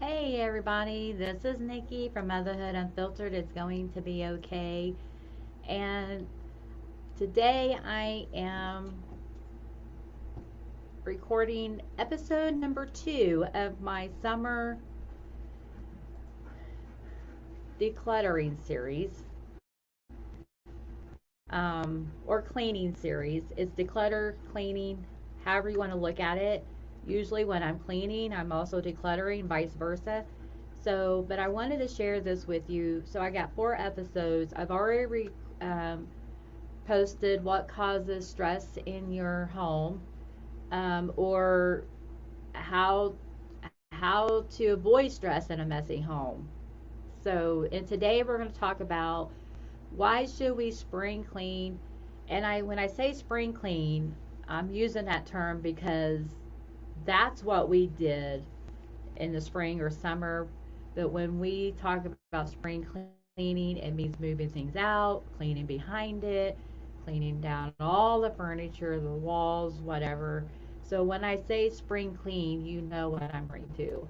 Hey everybody, this is Nikki from Motherhood Unfiltered. It's going to be okay. And today I am recording episode number 2 of my summer decluttering series or cleaning series. It's declutter, cleaning, however you want to look at it. Usually when I'm cleaning, I'm also decluttering, vice versa. So, but I wanted to share this with you. So I got 4 episodes. I've already posted what causes stress in your home, or how to avoid stress in a messy home. So, and today we're going to talk about why should we spring clean. And when I say spring clean, I'm using that term because that's what we did in the spring or summer. But when we talk about spring cleaning, it means moving things out, cleaning behind it, cleaning down all the furniture, the walls, whatever. So when I say spring clean, you know what I'm referring to.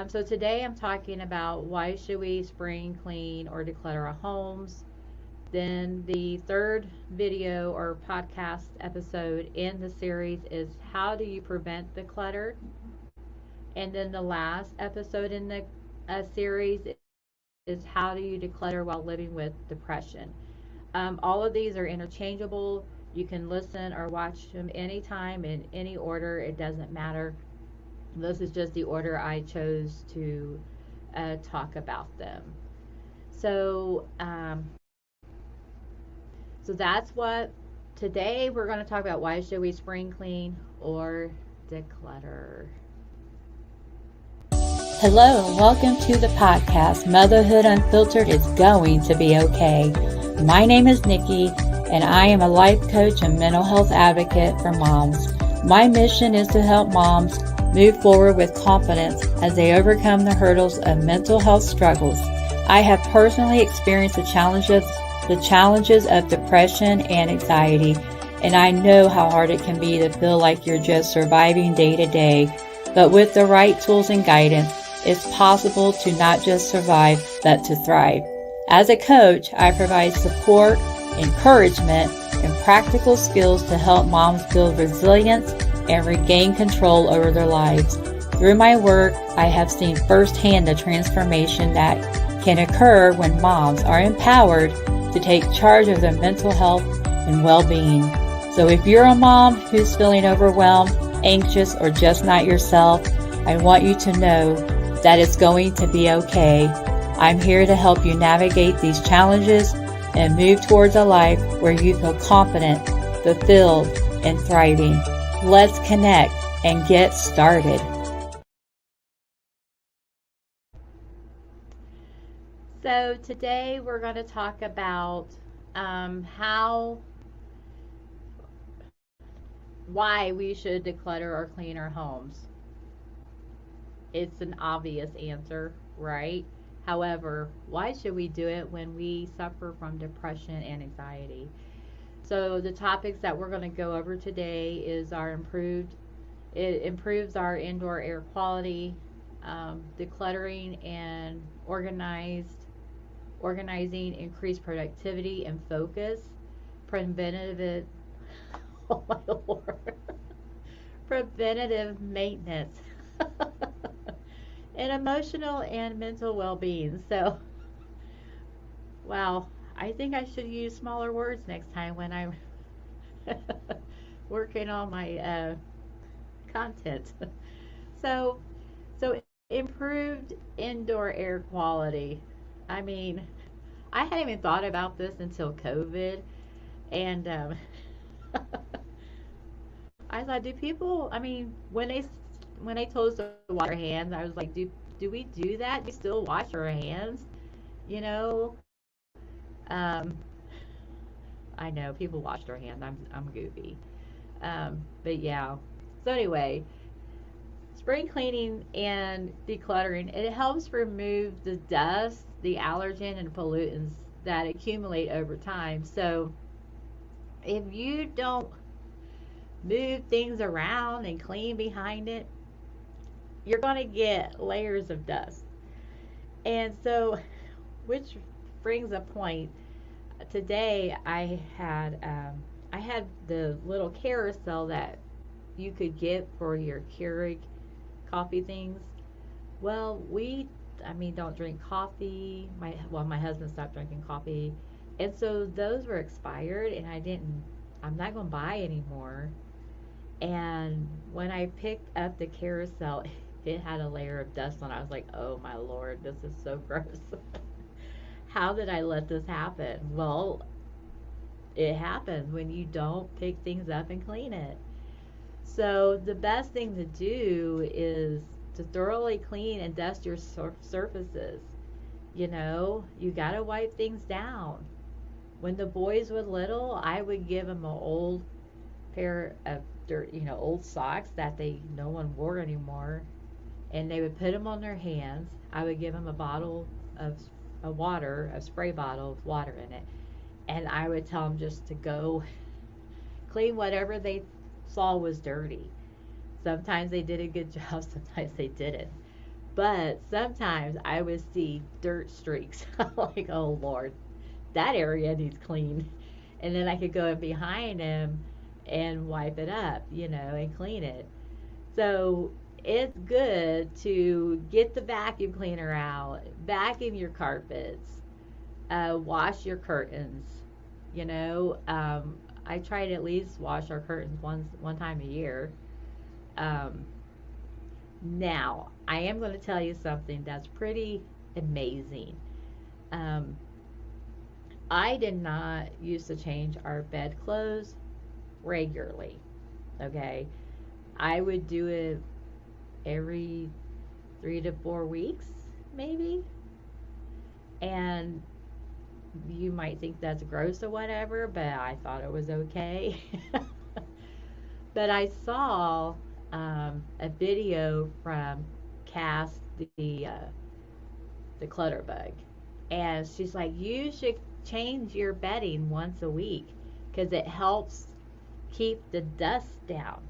So today I'm talking about why should we spring clean or declutter our homes. Then the third video or podcast episode in the series is how do you prevent the clutter. And then the last episode in the series is how do you declutter while living with depression. All of these are interchangeable. You can listen or watch them anytime in any order. It doesn't matter. This is just the order I chose to talk about them. So, so that's what today we're going to talk about. Why should we spring clean or declutter? Hello and welcome to the podcast. Motherhood Unfiltered is going to be okay. My name is Nikki and I am a life coach and mental health advocate for moms. My mission is to help moms move forward with confidence as they overcome the hurdles of mental health struggles. I have personally experienced the challenges of depression and anxiety, and I know how hard it can be to feel like you're just surviving day to day. But with the right tools and guidance, it's possible to not just survive, but to thrive. As a coach, I provide support, encouragement, and practical skills to help moms build resilience and regain control over their lives. Through my work, I have seen firsthand the transformation that can occur when moms are empowered to take charge of their mental health and well-being. So if you're a mom who's feeling overwhelmed, anxious, or just not yourself, I want you to know that it's going to be okay. I'm here to help you navigate these challenges and move towards a life where you feel confident, fulfilled, and thriving. Let's connect and get started. So today we're going to talk about why we should declutter or clean our homes. It's an obvious answer, right? However, why should we do it when we suffer from depression and anxiety? So the topics that we're going to go over today is it improves our indoor air quality, decluttering and organizing, increased productivity and focus, preventative, oh my lord, preventative maintenance, and emotional and mental well-being. So, wow, I think I should use smaller words next time when I'm working on my content. So, so improved indoor air quality. I mean, I hadn't even thought about this until COVID, and I thought, do people? I mean, when they told us to wash our hands, I was like, do we do that? Do we still wash our hands? You know, um, I know people wash their hands. I'm goofy, but yeah. So anyway, spring cleaning and decluttering, it helps remove the dust, the allergen, and pollutants that accumulate over time. So if you don't move things around and clean behind it, you're going to get layers of dust. And so, which brings a point. Today I had the little carousel that you could get for your Keurig coffee things. Well, I mean, don't drink coffee. My husband stopped drinking coffee, and so those were expired, and I'm not gonna buy anymore. And when I picked up the carousel, it had a layer of dust on it. I was like, oh my lord, this is so gross. How did I let this happen? Well, it happens when you don't pick things up and clean it. So the best thing to do is to thoroughly clean and dust your surfaces. You got to wipe things down. When the boys were little, I would give them an old pair of dirt, old socks that no one wore anymore, and they would put them on their hands. I would give them a bottle of a spray bottle with water in it, and I would tell them just to go clean whatever they saw was dirty. Sometimes they did a good job, sometimes they didn't. But sometimes I would see dirt streaks. Like, oh Lord, that area needs cleaned. And then I could go in behind him and wipe it up, and clean it. So it's good to get the vacuum cleaner out, vacuum your carpets, wash your curtains. You know, um, I try to at least wash our curtains one time a year. Um, Now, I am going to tell you something that's pretty amazing. Um, I did not used to change our bedclothes regularly. Okay, I would do it every 3 to 4 weeks, maybe. And you might think that's gross or whatever, but I thought it was okay. But I saw a video from Cass, the clutter bug, and she's like, you should change your bedding once a week because it helps keep the dust down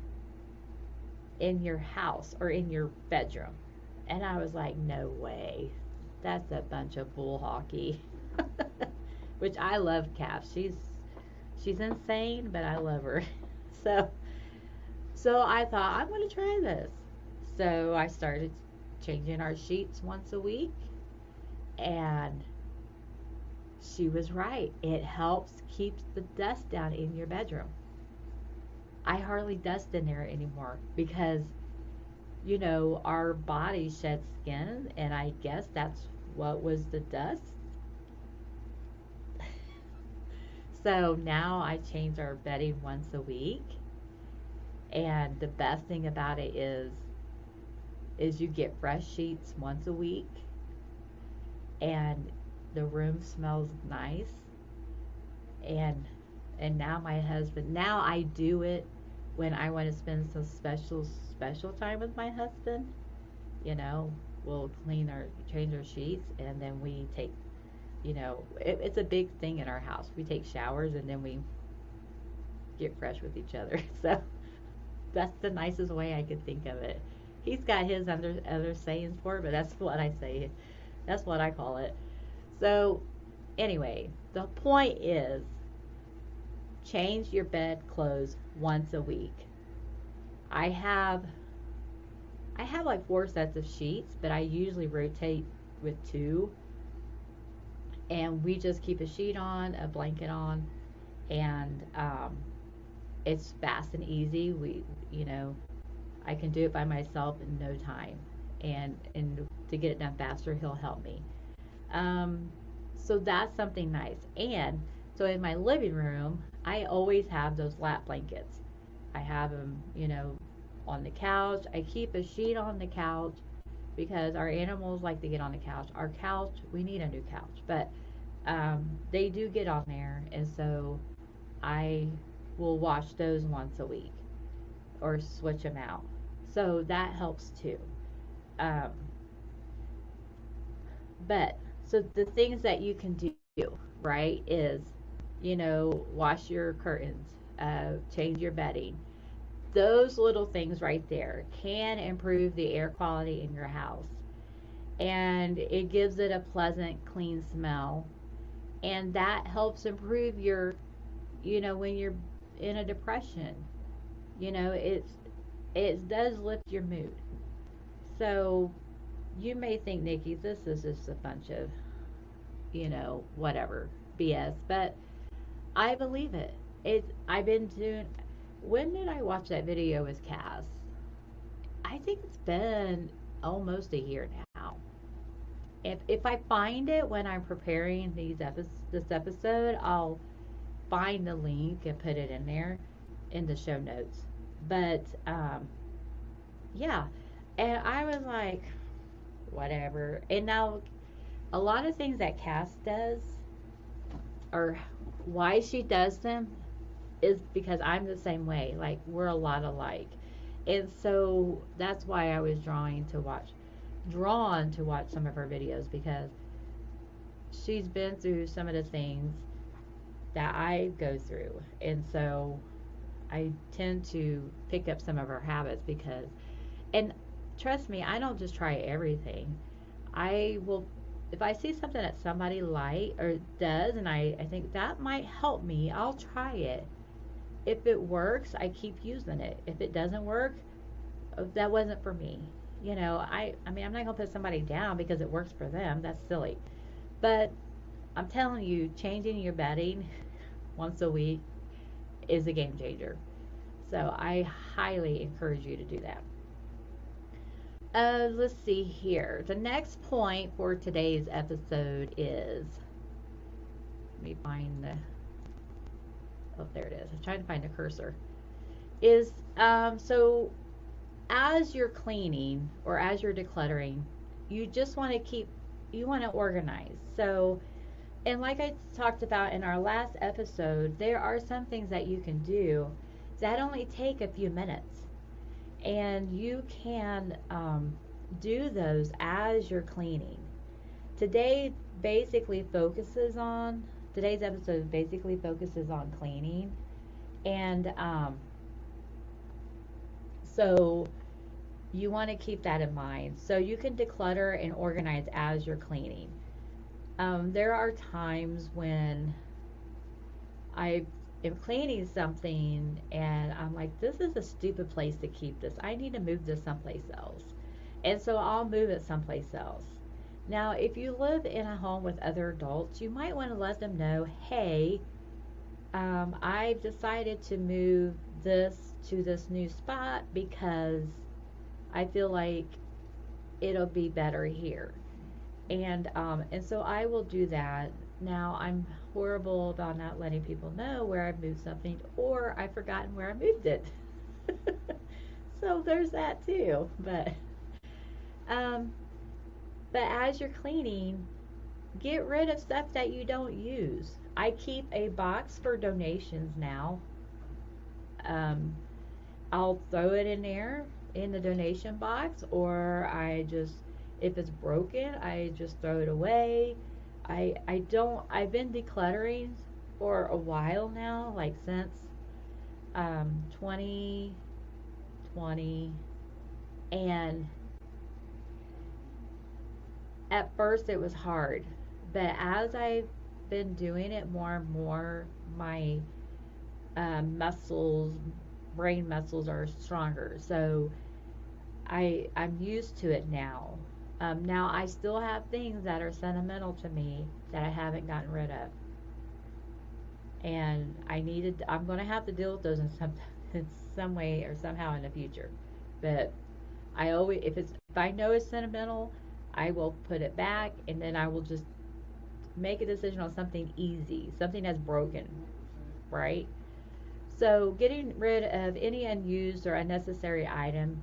in your house or in your bedroom. And I was like, no way, that's a bunch of bull hockey. Which I love Cass. She's insane, but I love her. So So I thought, I'm going to try this. So I started changing our sheets once a week, and she was right. It helps keep the dust down in your bedroom. I hardly dust in there anymore because, our body sheds skin, and I guess that's what was the dust. So now I change our bedding once a week, and the best thing about it is you get fresh sheets once a week, and the room smells nice. And and now my husband, now I do it when I want to spend some special time with my husband. you know we'll change our sheets, and then we take, it's a big thing in our house. We take showers, and then we get fresh with each other. So that's the nicest way I could think of it. He's got his other sayings for it, but that's what I say. That's what I call it. So anyway, the point is, change your bed clothes once a week. I have I have like 4 sets of sheets, but I usually rotate with two, and we just keep a sheet on, a blanket on, and it's fast and easy. You know, I can do it by myself in no time, and to get it done faster, he'll help me. Um, so that's something nice. And so in my living room, I always have those lap blankets. I have them, on the couch. I keep a sheet on the couch because our animals like to get on the couch. Our couch, we need a new couch, but they do get on there, and so I will wash those once a week or switch them out. So that helps too. Um, but so the things that you can do, right, is, wash your curtains, change your bedding, those little things right there can improve the air quality in your house. And it gives it a pleasant, clean smell. And that helps improve your, when you're in a depression, it does lift your mood. So you may think, Nikki, this is just a bunch of, whatever, BS. But I believe it. I've been doing, when did I watch that video with Cass? I think it's been almost a year now. If I find it when I'm preparing this episode, I'll find the link and put it in there in the show notes. But yeah, and I was like, whatever. And now a lot of things that Cass does, or why she does them, is because I'm the same way. Like, we're a lot alike. And so that's why I was drawn to watch some of her videos, because she's been through some of the things that I go through. And so I tend to pick up some of her habits because, and trust me, I don't just try everything. I will, if I see something that somebody like or does, and I think that might help me, I'll try it. If it works, I keep using it. If it doesn't work, that wasn't for me. I mean, I'm not gonna put somebody down because it works for them. That's silly. But I'm telling you, changing your bedding once a week is a game changer. So I highly encourage you to do that. Let's see here. The next point for today's episode is, let me find the, oh, there it is. I'm trying to find the cursor. Is, so as you're cleaning or as you're decluttering, you just want to organize. So, and like I talked about in our last episode, there are some things that you can do that only take a few minutes. And you can do those as you're cleaning. Today's episode basically focuses on cleaning. And so you want to keep that in mind. So you can declutter and organize as you're cleaning. There are times when I am cleaning something and I'm like, this is a stupid place to keep this. I need to move this someplace else. And so I'll move it someplace else. Now, if you live in a home with other adults, you might want to let them know, hey, I've decided to move this to this new spot because I feel like it'll be better here. And so I will do that. Now, I'm horrible about not letting people know where I've moved something, or I've forgotten where I moved it. So there's that too. Um, but as you're cleaning, get rid of stuff that you don't use. I keep a box for donations now. Um, I'll throw it in there in the donation box, or if it's broken, I just throw it away. I've been decluttering for a while now, like since 2020, and at first it was hard, but as I've been doing it more and more, my muscles, brain muscles are stronger. So I'm used to it now. Now I still have things that are sentimental to me that I haven't gotten rid of, and I'm going to have to deal with those in some way or somehow in the future. But if I know it's sentimental, I will put it back, and then I will just make a decision on something easy, something that's broken, right? So getting rid of any unused or unnecessary item,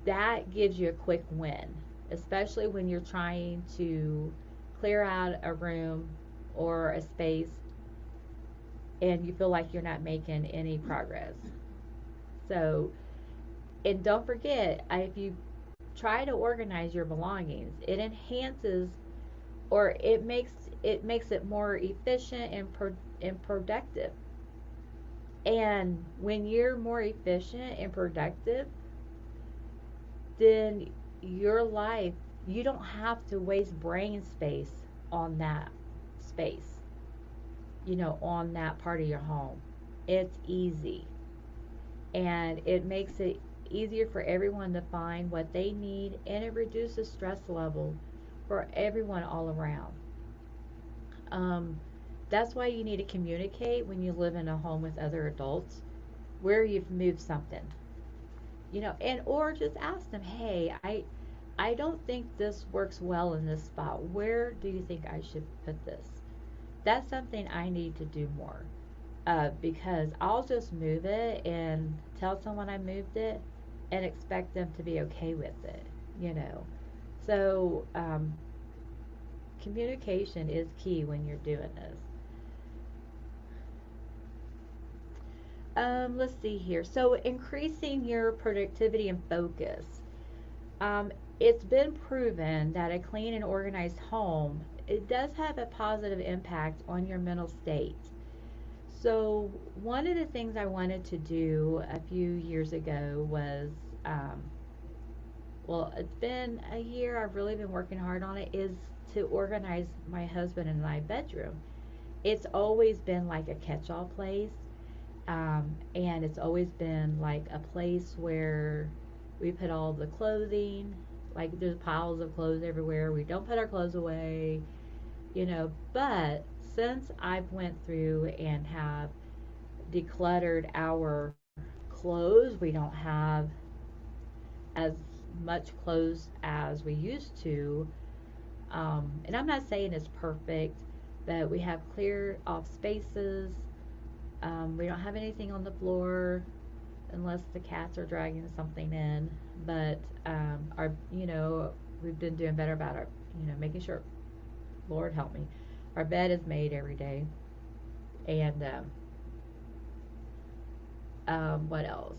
that gives you a quick win, especially when you're trying to clear out a room or a space and you feel like you're not making any progress. So, and don't forget, if you try to organize your belongings, it enhances, or it makes it more efficient and productive. And when you're more efficient and productive, then your life, you don't have to waste brain space on that space, on that part of your home. It's easy. And it makes it easier for everyone to find what they need, and it reduces stress level for everyone all around. Um, that's why you need to communicate when you live in a home with other adults where you've moved something, and or just ask them, hey, I don't think this works well in this spot. Where do you think I should put this? That's something I need to do more. Because I'll just move it and tell someone I moved it and expect them to be okay with it, you know. So, communication is key when you're doing this. Let's see here. So, increasing your productivity and focus. Um, it's been proven that a clean and organized home, it does have a positive impact on your mental state. So, one of the things I wanted to do a few years ago was, um, well, it's been a year, I've really been working hard on it, is to organize my husband and my bedroom. It's always been like a catch all place, and it's always been like a place where we put all the clothing, like there's piles of clothes everywhere. We don't put our clothes away, but since I've went through and have decluttered our clothes. We don't have as much clothes as we used to. And I'm not saying it's perfect, but we have clear off spaces. We don't have anything on the floor unless the cats are dragging something in. But we've been doing better about our, making sure, Lord help me, our bed is made every day. And what else?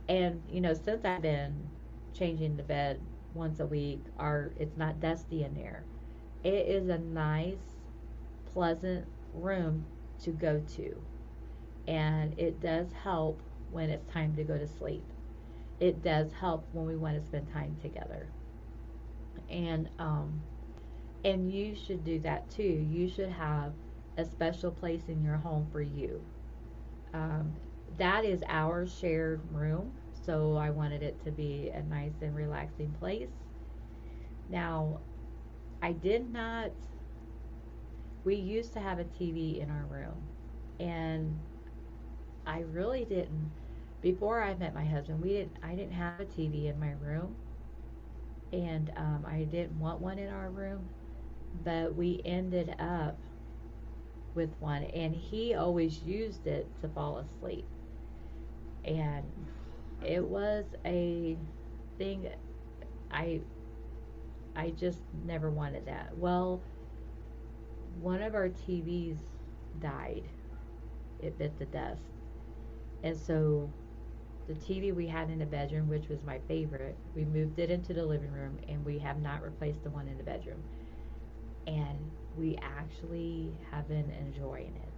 And since I've been changing the bed once a week, our it's not dusty in there. It is a nice, pleasant room to go to, and it does help when it's time to go to sleep. It does help when we want to spend time together, and you should do that too. You should have a special place in your home for you. Um, that is our shared room, so I wanted it to be a nice and relaxing place. Now, I did not, we used to have a TV in our room, and I really didn't, before I met my husband, I didn't have a TV in my room, and I didn't want one in our room, but we ended up with one, and he always used it to fall asleep. And it was a thing. I i just never wanted that. Well, one of our TVs died. It bit the dust. And so the TV we had in the bedroom, which was my favorite, we moved it into the living room, and we have not replaced the one in the bedroom. And we actually have been enjoying it.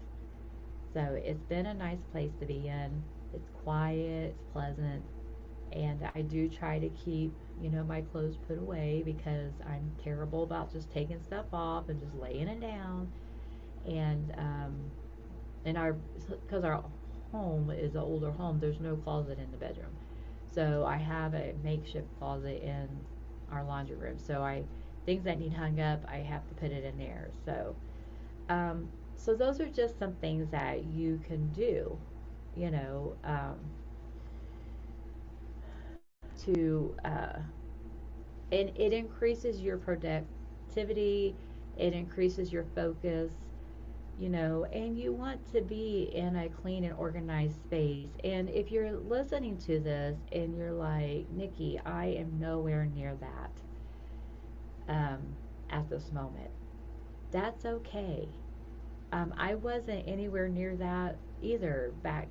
So it's been a nice place to be in. It's quiet, it's pleasant, and I do try to keep, my clothes put away because I'm terrible about just taking stuff off and just laying it down. And our because our home is an older home, there's no closet in the bedroom, so I have a makeshift closet in our laundry room. So I things that need hung up, I have to put it in there. So those are just some things that you can do, you know, to and it increases your productivity, it increases your focus, and you want to be in a clean and organized space. And if you're listening to this and you're like, Nikki, I am nowhere near that um, at this moment, that's okay. I wasn't anywhere near that either back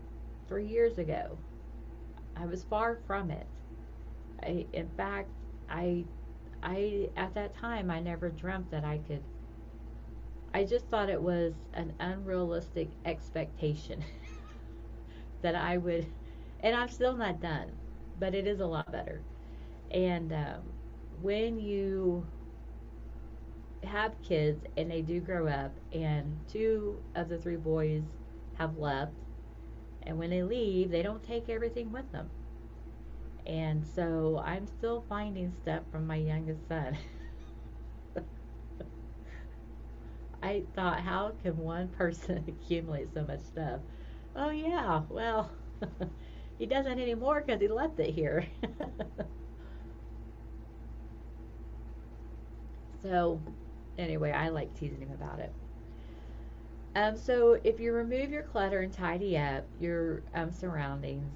3 years ago. I was far from it. In fact, I, at that time, I never dreamt that I just thought it was an unrealistic expectation that I would, and I'm still not done, but it is a lot better. And when you have kids and they do grow up, and two of the three boys have left, and when they leave, they don't take everything with them. And so I'm still finding stuff from my youngest son. I thought, how can one person accumulate so much stuff? Oh, yeah, well, he doesn't anymore because he left it here. So, anyway, I like teasing him about it. So if you remove your clutter and tidy up your surroundings,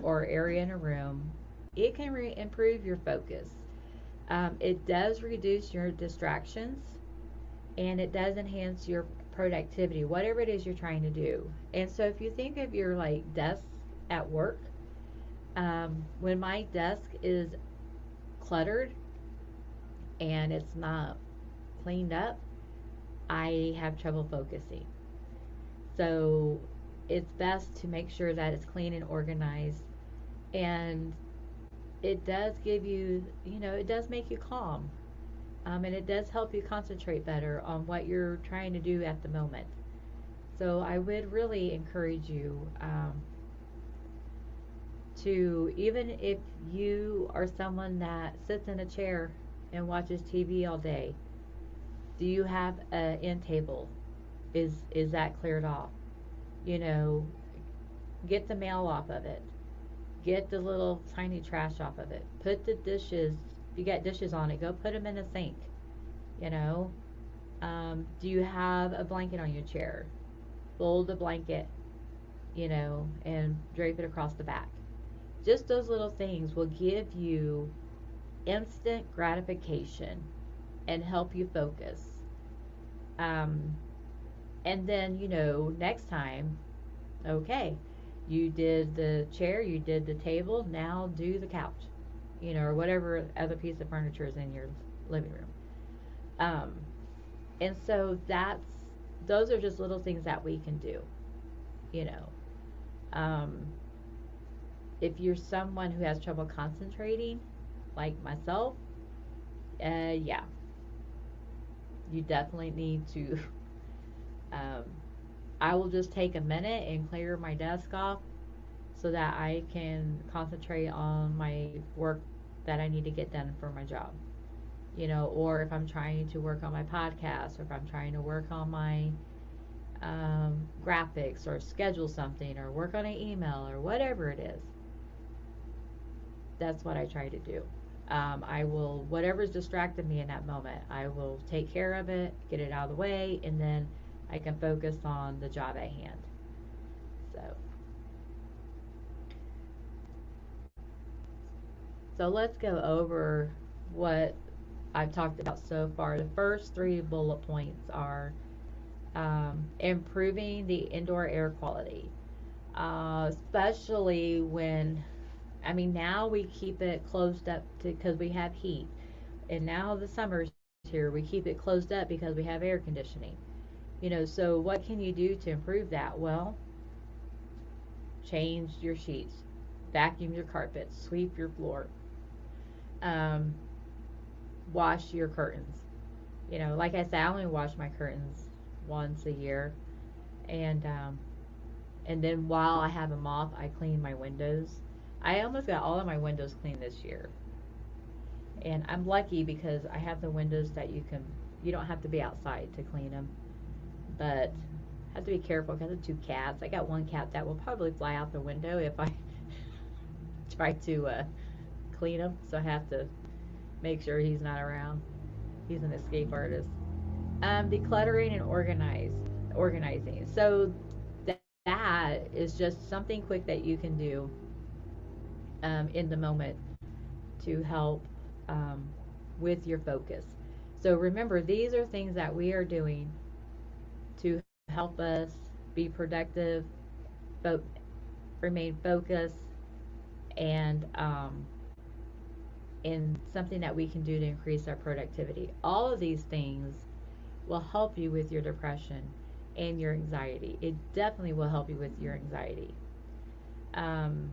or area in a room, it can improve your focus. It does reduce your distractions, and it does enhance your productivity, whatever it is you're trying to do. And so if you think of your like desk at work, when my desk is cluttered and it's not cleaned up, I have trouble focusing. So it's best to make sure that it's clean and organized. And it does give you, it does make you calm. And it does help you concentrate better on what you're trying to do at the moment. So I would really encourage you to, even if you are someone that sits in a chair and watches TV all day, do you have an end table? Is that cleared off? You know, get the mail off of it. Get the little tiny trash off of it. Put the dishes, if you got dishes on it, go put them in the sink. You know, do you have a blanket on your chair? Fold the blanket, and drape it across the back. Just those little things will give you instant gratification and help you focus. Um, and then, next time, okay, you did the chair, you did the table, now do the couch, or whatever other piece of furniture is in your living room. Um, and so those are just little things that we can do, you know. Um, if you're someone who has trouble concentrating, like myself, yeah, you definitely need to. Um, I will just take a minute and clear my desk off so that I can concentrate on my work that I need to get done for my job. Or if I'm trying to work on my podcast, or if I'm trying to work on my graphics, or schedule something, or work on an email, or whatever it is. That's what I try to do. I will, whatever's distracted me in that moment, I will take care of it, get it out of the way, and then I can focus on the job at hand. So, so let's go over what I've talked about so far. The first three bullet points are improving the indoor air quality, especially when, I mean, now we keep it closed up because we have heat, and now the summer's here, we keep it closed up because we have air conditioning. So what can you do to improve that? Well, change your sheets, vacuum your carpets, sweep your floor, um, wash your curtains. Like I said, I only wash my curtains once a year, and and then while I have them off, I clean my windows. I almost got all of my windows cleaned this year, and I'm lucky because I have the windows that you don't have to be outside to clean them, but I have to be careful because of two cats. I got one cat that will probably fly out the window if I try to clean him, so I have to make sure he's not around. He's an escape artist. Decluttering and organizing. So that is just something quick that you can do in the moment to help with your focus. So remember, these are things that we are doing to help us be productive, fo- remain focused, and something that we can do to increase our productivity. All of these things will help you with your depression and your anxiety. It definitely will help you with your anxiety. Um,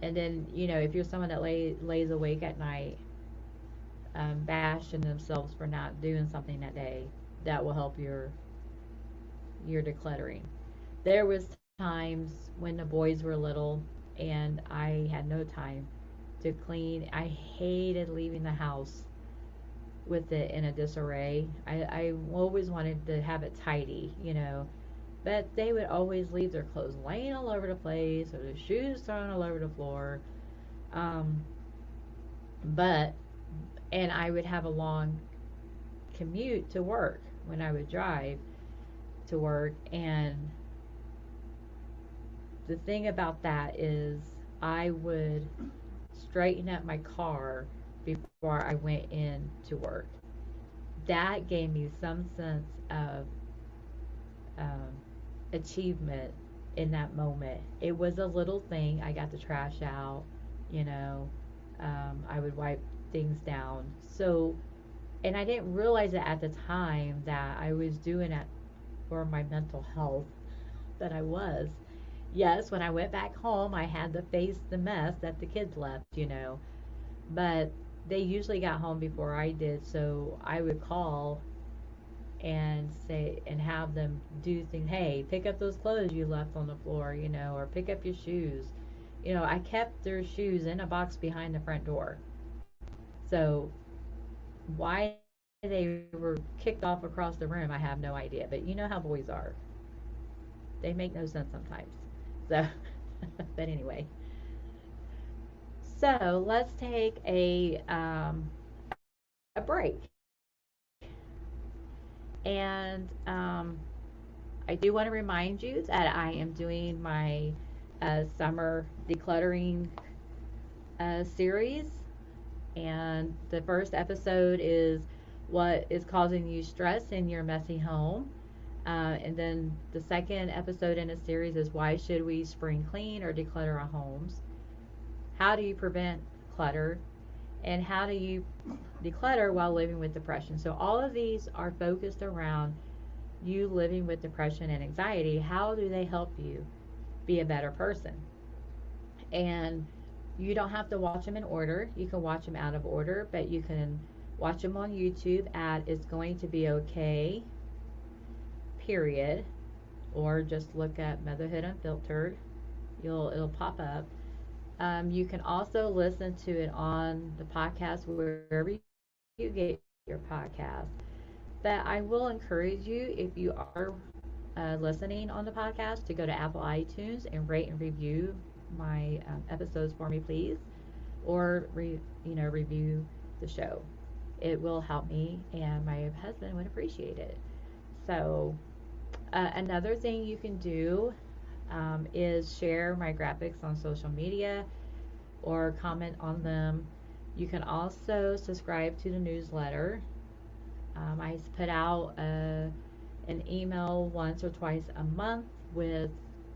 and then, if you're someone that lays awake at night, bashing themselves for not doing something that day, that will help your decluttering. There was times when the boys were little and I had no time to clean. I hated leaving the house with it in a disarray. I always wanted to have it tidy. But they would always leave their clothes laying all over the place or their shoes thrown all over the floor. Um, but, and I would have a long commute to work when I would drive to work. And the thing about that is I would straighten up my car before I went in to work. That gave me some sense of um, achievement in that moment. It was a little thing. I got the trash out, you know. I would wipe things down. So, and I didn't realize it at the time that I was doing it for my mental health, that I was. Yes, when I went back home, I had to face the mess that the kids left. But they usually got home before I did, so I would call and say and have them do things. Hey, pick up those clothes you left on the floor, or pick up your shoes. I kept their shoes in a box behind the front door. So why they were kicked off across the room, I have no idea. But you know how boys are. They make no sense sometimes. So, but anyway. So let's take a break. And I do want to remind you that I am doing my summer decluttering series. And the first episode is what is causing you stress in your messy home. And then the second episode in a series is why should we spring clean or declutter our homes? How do you prevent clutter? And how do you declutter while living with depression? So all of these are focused around you living with depression and anxiety. How do they help you be a better person? And you don't have to watch them in order. You can watch them out of order, but you can watch them on YouTube at It's Going to Be Okay, period, or just look at Motherhood Unfiltered. It'll pop up. You can also listen to it on the podcast wherever you get your podcast. But I will encourage you, if you are listening on the podcast, to go to Apple iTunes and rate and review my episodes for me, please, or review the show. It will help me, and my husband would appreciate it. So, another thing you can do is share my graphics on social media or comment on them. You can also subscribe to the newsletter. I put out an email once or twice a month with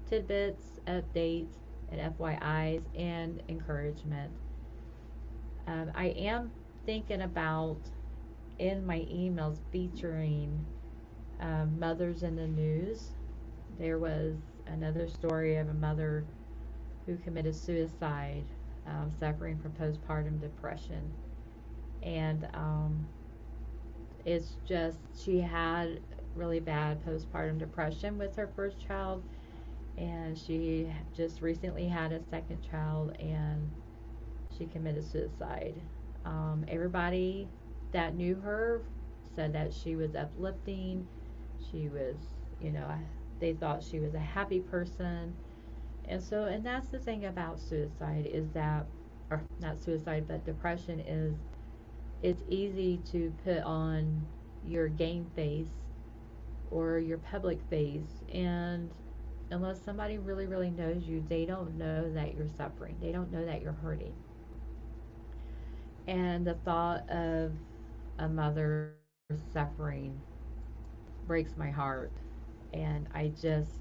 tidbits, updates, and FYIs and encouragement. I am thinking about in my emails featuring mothers in the news. There was another story of a mother who committed suicide, suffering from postpartum depression. And it's just, she had really bad postpartum depression with her first child, and she just recently had a second child, and she committed suicide. Everybody that knew her said that she was uplifting. She was, they thought she was a happy person. And that's the thing about suicide is that, or not suicide, but depression is, it's easy to put on your game face or your public face, and unless somebody really, really knows you, they don't know that you're suffering. They don't know that you're hurting. And the thought of a mother suffering breaks my heart. And I just,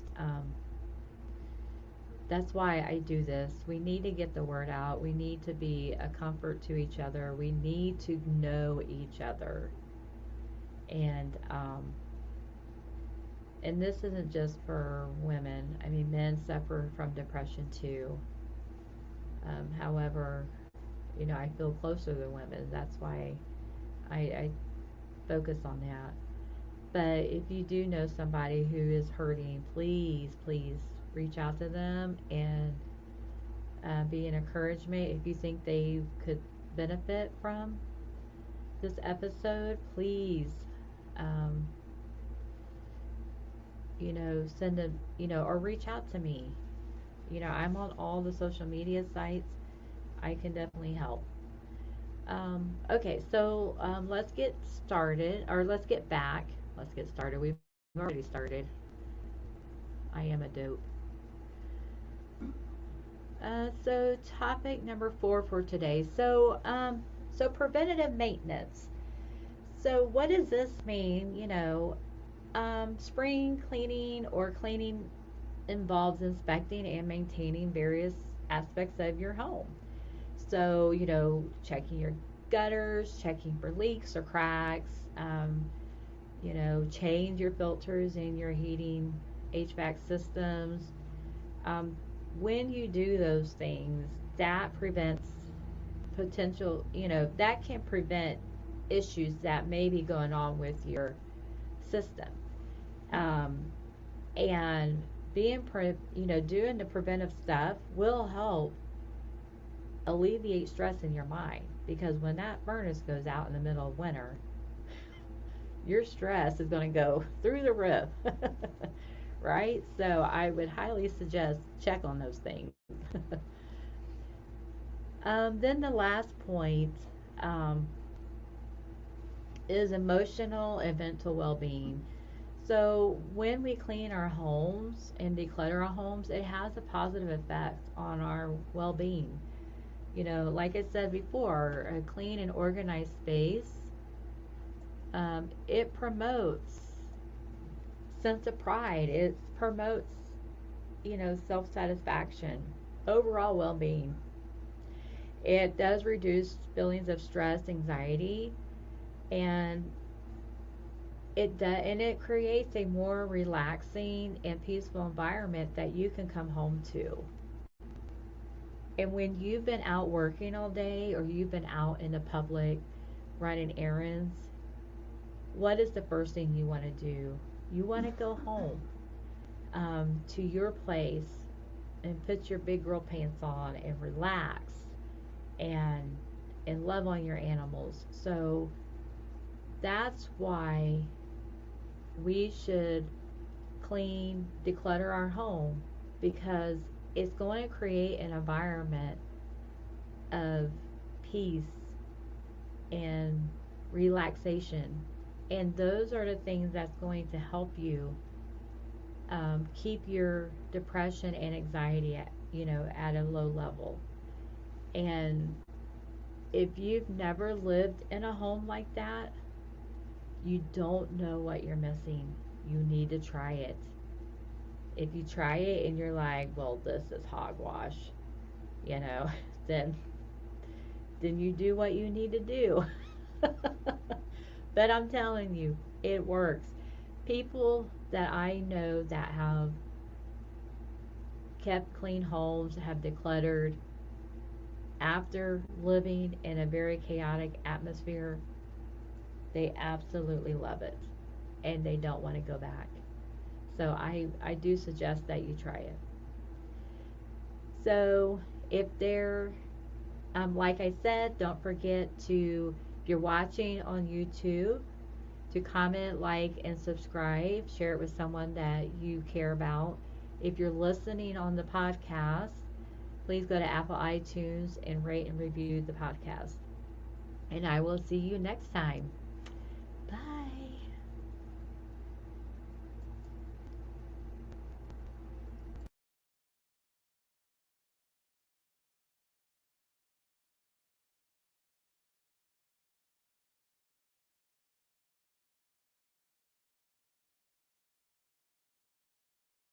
that's why I do this. We need to get the word out. We need to be a comfort to each other. We need to know each other. And and this isn't just for women. I mean, men suffer from depression too. However, I feel closer to women. That's why I focus on that. But if you do know somebody who is hurting, please, please reach out to them and be an encouragement. If you think they could benefit from this episode, please, um, send them, or reach out to me. I'm on all the social media sites. I can definitely help. Okay, so let's get started, or let's get back. Let's get started. We've already started. I am a dope. So topic number 4 for today. So preventative maintenance. So what does this mean? Spring cleaning or cleaning involves inspecting and maintaining various aspects of your home. So, checking your gutters, checking for leaks or cracks, change your filters in your heating HVAC systems. Um, when you do those things, that prevents that can prevent issues that may be going on with your system. Um, and doing the preventive stuff will help alleviate stress in your mind, because when that furnace goes out in the middle of winter, your stress is going to go through the roof. Right? So I would highly suggest check on those things. Then the last point um, is emotional and mental well-being. So when we clean our homes and declutter our homes, it has a positive effect on our well-being. Like I said before, a clean and organized space, it promotes sense of pride. It promotes, self-satisfaction, overall well-being. It does reduce feelings of stress, anxiety, and it creates a more relaxing and peaceful environment that you can come home to. And when you've been out working all day, or you've been out in the public running errands, what is the first thing you want to do? You want to go home, to your place, and put your big girl pants on and relax and love on your animals. So that's why we should clean, declutter our home, because it's going to create an environment of peace and relaxation. And those are the things that's going to help you keep your depression and anxiety at a low level. And if you've never lived in a home like that, you don't know what you're missing. You need to try it. If you try it and you're like, well, this is hogwash, you know, then you do what you need to do. But I'm telling you, it works. People that I know that have kept clean homes, have decluttered after living in a very chaotic atmosphere, they absolutely love it and they don't want to go back. So I do suggest that you try it. So if they're, like I said, don't forget to, if you're watching on YouTube, to comment, like, and subscribe. Share it with someone that you care about. If you're listening on the podcast, please go to Apple iTunes and rate and review the podcast. And I will see you next time.